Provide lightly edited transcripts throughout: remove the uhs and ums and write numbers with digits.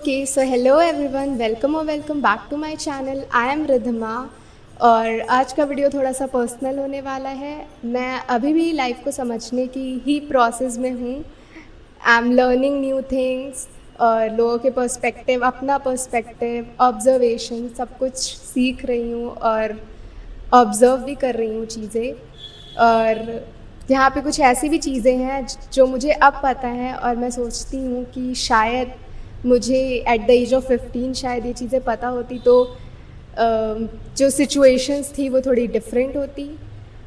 Okay so hello everyone, welcome back to my channel. I am Ridhma और आज का video थोड़ा सा पर्सनल होने वाला है। मैं अभी भी लाइफ को समझने की ही प्रोसेस में हूँ। I am learning new things और लोगों के पर्सपेक्टिव, अपना पर्सपेक्टिव, ऑब्जर्वेशन सब कुछ सीख रही हूँ और ऑब्ज़र्व भी कर रही हूँ चीज़ें। और यहाँ पे कुछ ऐसी भी चीज़ें हैं जो मुझे अब पता है और मैं सोचती हूँ कि शायद मुझे एट द एज ऑफ 15 शायद ये चीज़ें पता होती तो जो सिचुएशंस थी वो थोड़ी डिफरेंट होती।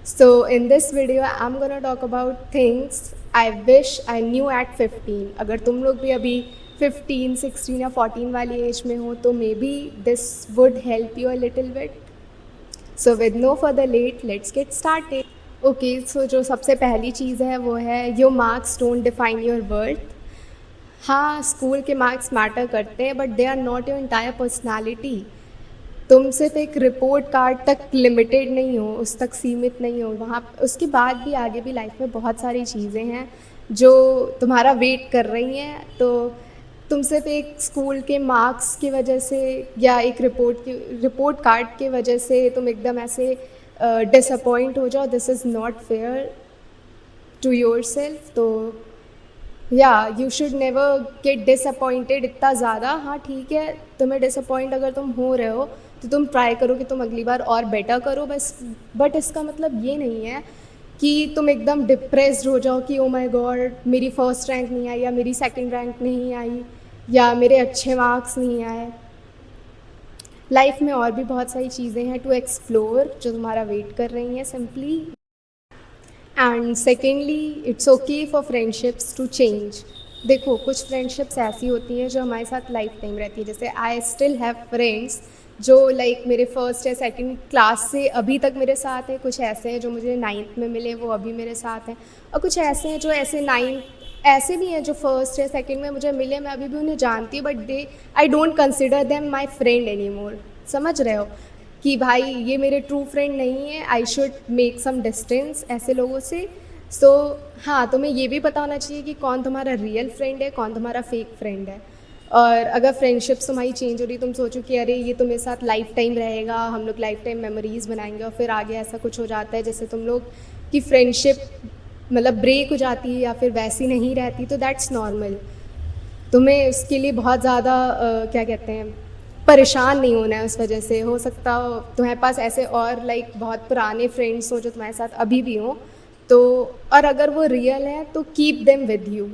So in this video I am gonna talk about things I wish I knew at 15। अगर तुम लोग भी अभी 15, 16 या 14 वाली एज में हो तो maybe this would help you a little bit. So with no further late let's get started. Okay so जो सबसे पहली चीज़ है वो है your marks don't define your worth. हाँ, स्कूल के मार्क्स मैटर करते हैं but they are not your entire personality. तुम सिर्फ एक रिपोर्ट कार्ड तक लिमिटेड नहीं हो, उस तक सीमित नहीं हो। वहाँ उसके बाद भी आगे भी लाइफ में बहुत सारी चीज़ें हैं जो तुम्हारा वेट कर रही हैं। तो तुम सिर्फ एक स्कूल के मार्क्स की वजह से या एक रिपोर्ट कार्ड की वजह से तुम एकदम ऐसे डिसअपॉइंट हो जाओ, this is not fair to yourself. तो yeah you should never get disappointed इतना ज़्यादा। हाँ ठीक है, तुम्हें डिसअपॉइंट अगर तुम हो रहे हो तो तुम ट्राई करो कि तुम अगली बार और बेटर करो बस। बट इसका मतलब ये नहीं है कि तुम एकदम डिप्रेस्ड हो जाओ कि ओ माय गॉड मेरी फर्स्ट रैंक नहीं आई या मेरी सेकंड रैंक नहीं आई या मेरे अच्छे मार्क्स नहीं आए। लाइफ में और भी बहुत सारी चीज़ें हैं टू एक्सप्लोर जो तुम्हारा वेट कर रही हैं simply. And secondly it's okay for friendships to change. देखो कुछ फ्रेंडशिप्स ऐसी होती हैं जो हमारे साथ लाइफ टाइम रहती है। जैसे आई स्टिल हैव फ्रेंड्स जो लाइक मेरे फर्स्ट या सेकंड क्लास से अभी तक मेरे साथ हैं। कुछ ऐसे हैं जो मुझे नाइन्थ में मिले, वो अभी मेरे साथ हैं। और कुछ ऐसे हैं जो ऐसे भी हैं जो फर्स्ट या सेकंड में मुझे मिले, मैं अभी भी उन्हें जानती हूँ but they I don't consider them my friend any more. समझ रहे हो कि भाई ये मेरे ट्रू फ्रेंड नहीं है, I should make some distance ऐसे लोगों से। सो हाँ, तुम्हें ये भी पता होना चाहिए कि कौन तुम्हारा रियल फ्रेंड है, कौन तुम्हारा फेक फ्रेंड है। और अगर फ्रेंडशिप्स तुम्हारी चेंज हो रही, तुम सोचो कि अरे ये तो मेरे साथ लाइफ टाइम रहेगा, हम लोग लाइफ टाइम मेमोरीज़ बनाएंगे, और फिर आगे ऐसा कुछ हो जाता है जैसे तुम लोग की फ्रेंडशिप मतलब ब्रेक हो जाती है या फिर वैसी नहीं रहती, तो दैट्स नॉर्मल। तुम्हें उसके लिए बहुत ज़्यादा क्या कहते हैं, परेशान नहीं होना है उस वजह से। हो सकता हो तुम्हारे पास ऐसे और लाइक बहुत पुराने फ्रेंड्स हों जो तुम्हारे साथ अभी भी हों, तो और अगर वो रियल है तो कीप देम विद यू।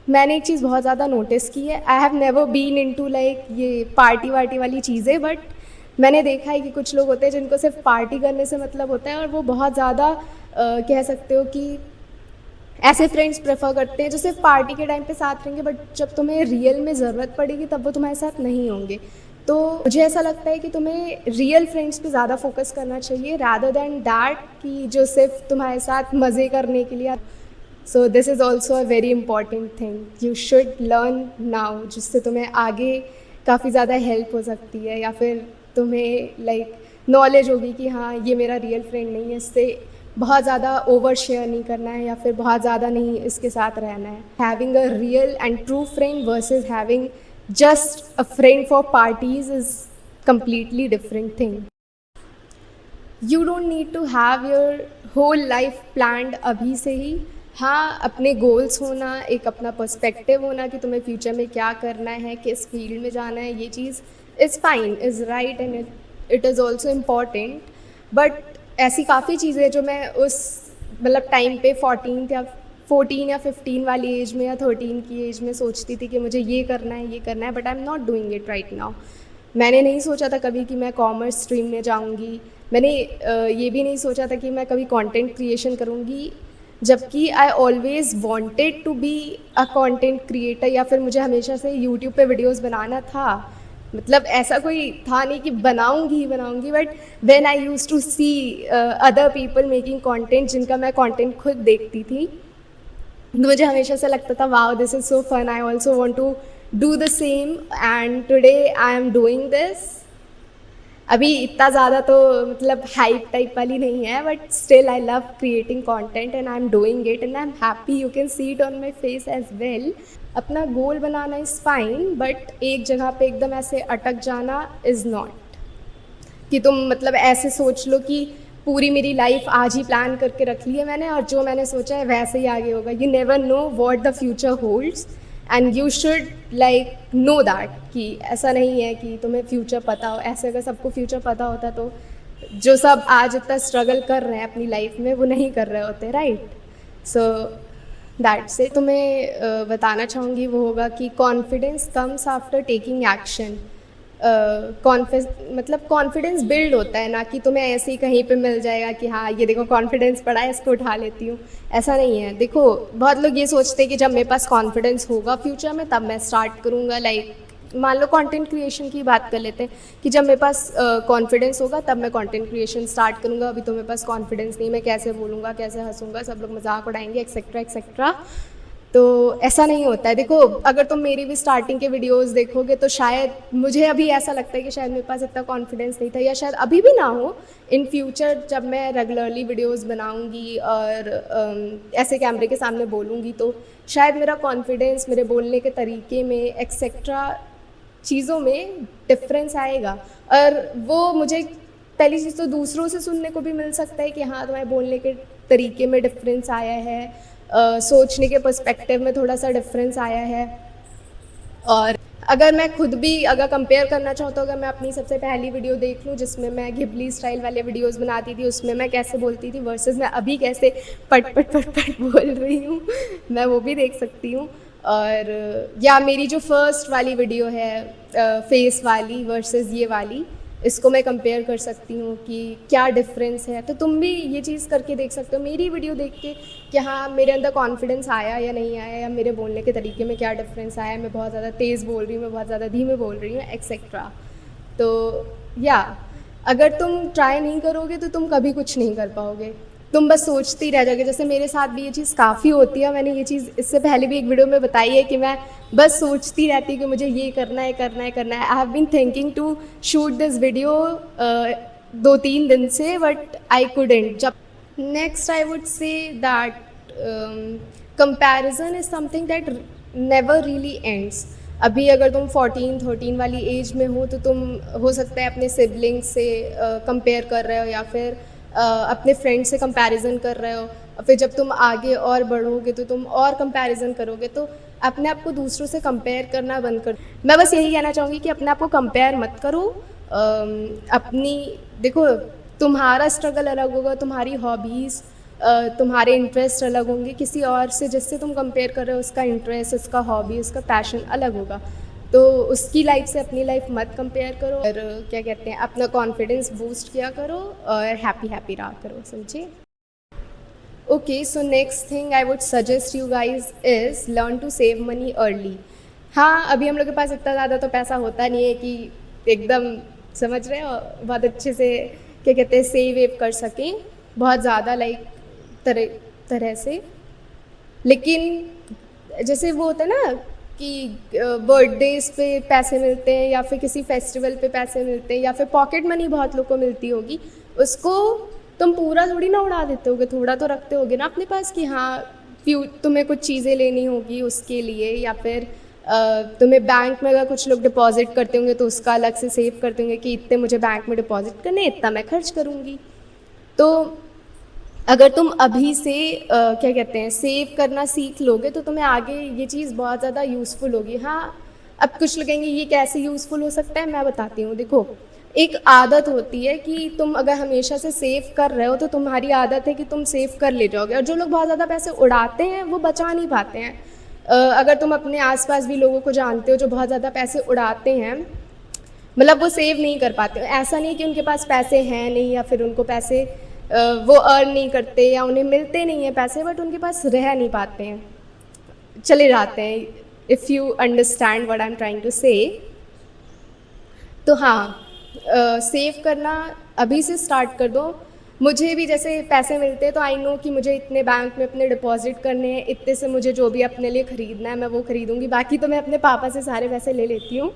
मैंने एक चीज़ बहुत ज़्यादा नोटिस की है, I have never been into like ये पार्टी वार्टी वाली चीज़ें, बट मैंने देखा है कि कुछ लोग होते हैं जिनको सिर्फ पार्टी करने से मतलब होता है और वो बहुत ज़्यादा कह सकते हो कि ऐसे फ्रेंड्स प्रेफर करते हैं जो सिर्फ पार्टी के टाइम पे साथ रहेंगे बट जब तुम्हें रियल में ज़रूरत पड़ेगी तब वो तुम्हारे साथ नहीं होंगे। तो मुझे ऐसा लगता है कि तुम्हें रियल फ्रेंड्स पे ज़्यादा फोकस करना चाहिए रादर दैन दैट कि जो सिर्फ तुम्हारे साथ मज़े करने के लिए। So this is also a very important thing you should learn now, जिससे तुम्हें आगे काफ़ी ज़्यादा हेल्प हो सकती है, या फिर तुम्हें लाइक नॉलेज होगी कि हाँ ये मेरा रियल फ्रेंड नहीं है, इससे बहुत ज़्यादा ओवर शेयर नहीं करना है या फिर बहुत ज़्यादा नहीं इसके साथ रहना है। Having a real and true friend versus having just a friend for parties is completely different thing. You don't need to have your whole life planned अभी से ही। हाँ, अपने गोल्स होना, एक अपना पर्सपेक्टिव होना कि तुम्हें फ्यूचर में क्या करना है, किस फील्ड में जाना है, ये चीज़ is fine, is right and it is also important. But ऐसी काफ़ी चीज़ें जो मैं उस मतलब टाइम पे 14 या 15 वाली एज में या 13 की एज में सोचती थी कि मुझे ये करना है, ये करना है, but I am not doing it right now. मैंने नहीं सोचा था कभी कि मैं कॉमर्स स्ट्रीम में जाऊंगी। मैंने ये भी नहीं सोचा था कि मैं कभी कंटेंट क्रिएशन करूंगी, जबकि I always wanted to be a content creator, या फिर मुझे हमेशा से यूट्यूब पे वीडियोस बनाना था। मतलब ऐसा कोई था नहीं कि बनाऊंगी ही बनाऊंगी, but when I used to see other people making content, जिनका मैं कंटेंट खुद देखती थी, तो मुझे हमेशा से लगता था wow this is so fun, I also want to do the same, and today I am doing this. अभी इतना ज़्यादा तो मतलब हाइप टाइप वाली नहीं है, but still I love creating content and I am doing it and I am happy, you can see it on my face as well. अपना goal बनाना इज़ फाइन, बट एक जगह पे एकदम ऐसे अटक जाना इज़ नॉट। कि तुम मतलब ऐसे सोच लो कि पूरी मेरी लाइफ आज ही प्लान करके रख ली है मैंने और जो मैंने सोचा है वैसे ही आगे होगा। You never know what the future holds and you should like know that कि ऐसा नहीं है कि तुम्हें फ्यूचर पता हो। ऐसे अगर सबको फ्यूचर पता होता तो जो सब आज इतना स्ट्रगल कर रहे हैं अपनी लाइफ में वो नहीं कर रहे होते, राइट? सो दैट से तुम्हें बताना चाहूँगी वो होगा कि confidence comes after taking action. मतलब कॉन्फिडेंस बिल्ड होता है, ना कि तुम्हें ऐसे ही कहीं पे मिल जाएगा कि हाँ ये देखो कॉन्फिडेंस पड़ा है इसको उठा लेती हूँ। ऐसा नहीं है। देखो बहुत लोग ये सोचते हैं कि जब मेरे पास कॉन्फिडेंस होगा फ्यूचर में तब मैं स्टार्ट करूँगा। लाइक मान लो कंटेंट क्रिएशन की बात कर लेते हैं कि जब मेरे पास कॉन्फिडेंस होगा तब मैं कंटेंट क्रिएशन स्टार्ट करूँगा। अभी तो मेरे पास कॉन्फिडेंस नहीं, मैं कैसे बोलूँगा, कैसे हंसूँगा, सब लोग मजाक उड़ाएंगे, एक्सेट्रा एक्सेट्रा। तो ऐसा नहीं होता है। देखो अगर तुम मेरी भी स्टार्टिंग के वीडियोस देखोगे तो शायद मुझे अभी ऐसा लगता है कि शायद मेरे पास इतना कॉन्फिडेंस नहीं था, या शायद अभी भी ना हो। इन फ्यूचर जब मैं रेगुलरली वीडियोस बनाऊंगी और ऐसे कैमरे के सामने बोलूँगी तो शायद मेरा कॉन्फिडेंस मेरे बोलने के तरीके में एक्सेट्रा चीज़ों में डिफरेंस आएगा। और वो मुझे पहली चीज़ तो दूसरों से सुनने को भी मिल सकता है कि हाँ तुम्हारे बोलने के तरीके में डिफरेंस आया है, सोचने के पर्सपेक्टिव में थोड़ा सा डिफरेंस आया है। और अगर मैं खुद भी अगर कंपेयर करना चाहूँ तो अगर मैं अपनी सबसे पहली वीडियो देख लूँ जिसमें मैं घिबली स्टाइल वाले वीडियोस बनाती थी, उसमें मैं कैसे बोलती थी वर्सेस मैं अभी कैसे पट पट पट पट बोल रही हूँ, मैं वो भी देख सकती हूँ। और या मेरी जो फर्स्ट वाली वीडियो है फेस वाली वर्सेस ये वाली, इसको मैं कंपेयर कर सकती हूँ कि क्या डिफरेंस है। तो तुम भी ये चीज़ करके देख सकते हो मेरी वीडियो देख के कि हाँ मेरे अंदर कॉन्फिडेंस आया या नहीं आया, या मेरे बोलने के तरीके में क्या डिफरेंस आया, मैं बहुत ज़्यादा तेज़ बोल रही हूँ, मैं बहुत ज़्यादा धीमे बोल रही हूँ, एक्सेट्रा। तो या अगर तुम ट्राई नहीं करोगे तो तुम कभी कुछ नहीं कर पाओगे, तुम बस सोचती रह जाओगे। जैसे मेरे साथ भी ये चीज़ काफ़ी होती है, मैंने ये चीज़ इससे पहले भी एक वीडियो में बताई है कि मैं बस सोचती रहती कि मुझे ये करना है करना है करना है। I have been thinking to shoot this video 2-3 दिन से, बट आई कुडेंट। जब next I would say that comparison is something that never really ends. अभी अगर तुम 14-13 वाली एज में हो तो तुम हो सकता है अपने सिबलिंग्स से कंपेयर कर रहे हो, या फिर अपने फ्रेंड से कंपैरिजन कर रहे हो। और फिर जब तुम आगे और बढ़ोगे तो तुम और कंपैरिजन करोगे, तो अपने आप को दूसरों से कंपेयर करना बंद कर। मैं बस यही कहना चाहूँगी कि अपने आप को कंपेयर मत करो। अपनी देखो तुम्हारा स्ट्रगल अलग होगा, तुम्हारी हॉबीज़ तुम्हारे इंटरेस्ट अलग होंगे, किसी और से जिससे तुम कंपेयर कर रहे हो उसका इंटरेस्ट, उसका हॉबी, उसका पैशन अलग होगा। तो उसकी लाइफ से अपनी लाइफ मत कंपेयर करो, और क्या कहते हैं अपना कॉन्फिडेंस बूस्ट किया करो और हैप्पी हैप्पी रहा करो, समझे? Okay, so next thing I would suggest you guys is learn to save money early. हाँ अभी हम लोग के पास इतना ज़्यादा तो पैसा होता नहीं है कि एकदम समझ रहे हो बहुत अच्छे से क्या कहते हैं सेव वेव कर सकें बहुत ज़्यादा लाइक तरह से। लेकिन जैसे वो होता है ना कि बर्थडेज पे पैसे मिलते हैं, या फिर किसी फेस्टिवल पे पैसे मिलते हैं, या फिर पॉकेट मनी बहुत लोग को मिलती होगी, उसको तुम पूरा थोड़ी ना उड़ा देते होगे, थोड़ा तो रखते होगे ना अपने पास कि हाँ तुम्हें कुछ चीज़ें लेनी होगी उसके लिए, या फिर तुम्हें बैंक में अगर कुछ लोग डिपॉजिट करते होंगे तो उसका अलग से सेव करते होंगे कि इतने मुझे बैंक में डिपॉजिट करने, इतना मैं खर्च करूँगी। तो अगर तुम अभी से क्या कहते हैं सेव करना सीख लोगे तो तुम्हें आगे ये चीज़ बहुत ज़्यादा यूज़फुल होगी। हाँ अब कुछ लोग कहेंगे ये कैसे यूज़फुल हो सकता है, मैं बताती हूँ। देखो एक आदत होती है कि तुम अगर हमेशा से सेव कर रहे हो तो तुम्हारी आदत है कि तुम सेव कर ले जाओगे, और जो लोग बहुत ज़्यादा पैसे उड़ाते हैं वो बचा नहीं पाते हैं। अगर तुम अपने आसपास भी लोगों को जानते हो जो बहुत ज़्यादा पैसे उड़ाते हैं, मतलब वो सेव नहीं कर पाते। ऐसा नहीं कि उनके पास पैसे हैं नहीं, या फिर उनको पैसे वो अर्न नहीं करते या उन्हें मिलते नहीं हैं पैसे, बट उनके पास रह नहीं पाते हैं, चले जाते हैं। If you understand what I am trying to say. तो हाँ सेव करना अभी से स्टार्ट कर दो। मुझे भी जैसे पैसे मिलते हैं तो आई नो कि मुझे इतने बैंक में अपने डिपॉजिट करने हैं, इतने से मुझे जो भी अपने लिए ख़रीदना है मैं वो ख़रीदूँगी। बाकी तो मैं अपने पापा से सारे पैसे ले लेती हूँ।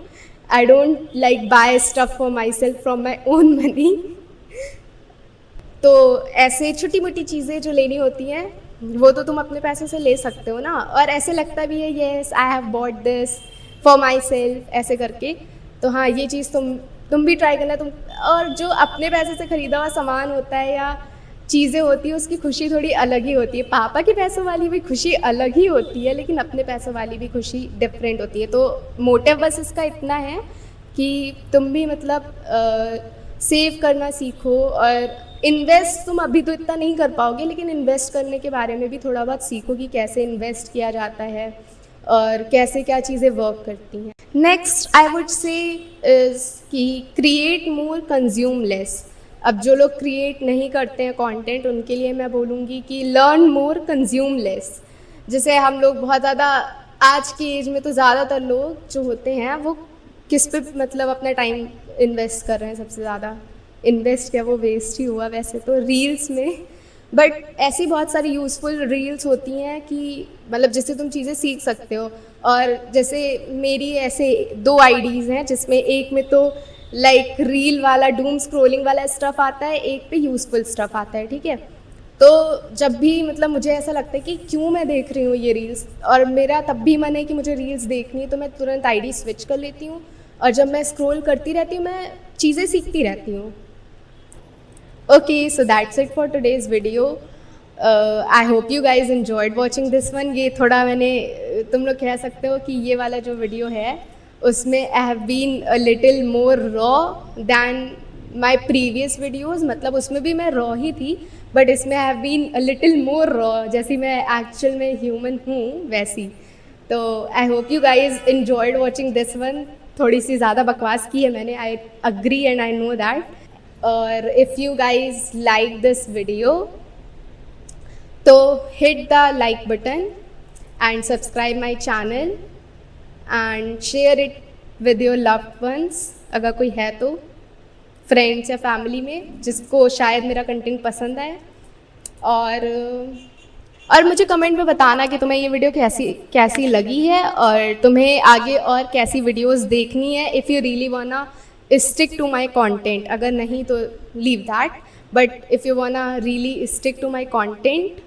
I don't like buy stuff for my self from my own money. तो ऐसे छोटी मोटी चीज़ें जो लेनी होती हैं वो तो तुम अपने पैसों से ले सकते हो ना, और ऐसे लगता भी है yes I have bought this for my self ऐसे करके। तो हाँ, ये चीज़ तुम भी ट्राई करना। तुम और जो अपने पैसे से ख़रीदा हुआ सामान होता है या चीज़ें होती है, उसकी खुशी थोड़ी अलग ही होती है। पापा के पैसों वाली भी खुशी अलग ही होती है, लेकिन अपने पैसों वाली भी खुशी डिफरेंट होती है। तो मोटिव बस इसका इतना है कि तुम भी मतलब सेव करना सीखो, और इन्वेस्ट तुम अभी तो इतना नहीं कर पाओगे, लेकिन इन्वेस्ट करने के बारे में भी थोड़ा बहुत सीखो कि कैसे इन्वेस्ट किया जाता है और कैसे क्या चीज़ें वर्क करती हैं। नेक्स्ट आई वुड से इज़ कि क्रिएट मोर कंज्यूम लेस। अब जो लोग क्रिएट नहीं करते हैं कंटेंट, उनके लिए मैं बोलूँगी कि लर्न मोर कंज्यूम लेस। जैसे हम लोग बहुत ज़्यादा आज की एज में तो ज़्यादातर लोग जो होते हैं वो किस पे मतलब अपना टाइम इन्वेस्ट कर रहे हैं सबसे ज़्यादा। इन्वेस्ट क्या, वो वेस्ट ही हुआ वैसे तो, रील्स में। बट ऐसी बहुत सारी यूज़फुल रील्स होती हैं कि मतलब जिससे तुम चीज़ें सीख सकते हो। और जैसे मेरी ऐसे 2 आईडीज़ हैं, जिसमें एक में तो लाइक रील वाला डूम स्क्रोलिंग वाला स्टफ़ आता है, एक पे यूज़फुल स्टफ़ आता है, ठीक है। तो जब भी मतलब मुझे ऐसा लगता है कि क्यों मैं देख रही हूँ ये रील्स, और मेरा तब भी मन है कि मुझे रील्स देखनी है, तो मैं तुरंत आईडी स्विच कर लेती हूँ, और जब मैं स्क्रॉल करती रहती हूँ मैं चीज़ें सीखती रहती हूँ। Okay, so that's it for today's video. I hope you guys enjoyed watching this one. ये थोड़ा मैंने तुम लोग कह सकते हो कि ये वाला जो वीडियो है उसमें I have been a little more raw than my previous videos. मतलब उसमें भी मैं raw ही थी, but इसमें I have been a little more raw, जैसी मैं actual में human हूँ वैसी। तो I hope you guys enjoyed watching this one. थोड़ी सी ज़्यादा बकवास की है मैंने, I agree and I know that. और if you guys like this video, तो hit the like button and subscribe my channel and share it with your loved ones, अगर कोई है तो, फ्रेंड्स या फैमिली में जिसको शायद मेरा कंटेंट पसंद आए। और मुझे कमेंट में बताना कि तुम्हें ये वीडियो कैसी लगी है, और तुम्हें आगे और कैसी वीडियोस देखनी है। If you really wanna stick to my content, अगर नहीं तो leave that, but if you wanna really stick to my content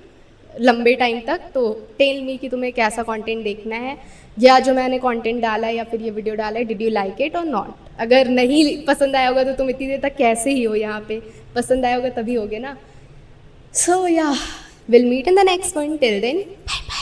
लंबे टाइम तक, तो टेल मी कि तुम्हें कैसा कंटेंट देखना है, या जो मैंने कंटेंट डाला है या फिर ये वीडियो डाला है, डिड यू लाइक इट और नॉट। अगर नहीं पसंद आया होगा तो तुम इतनी देर तक कैसे ही हो यहाँ पे, पसंद आया होगा तभी होगे ना। So yeah, will meet in the next one, till then bye bye.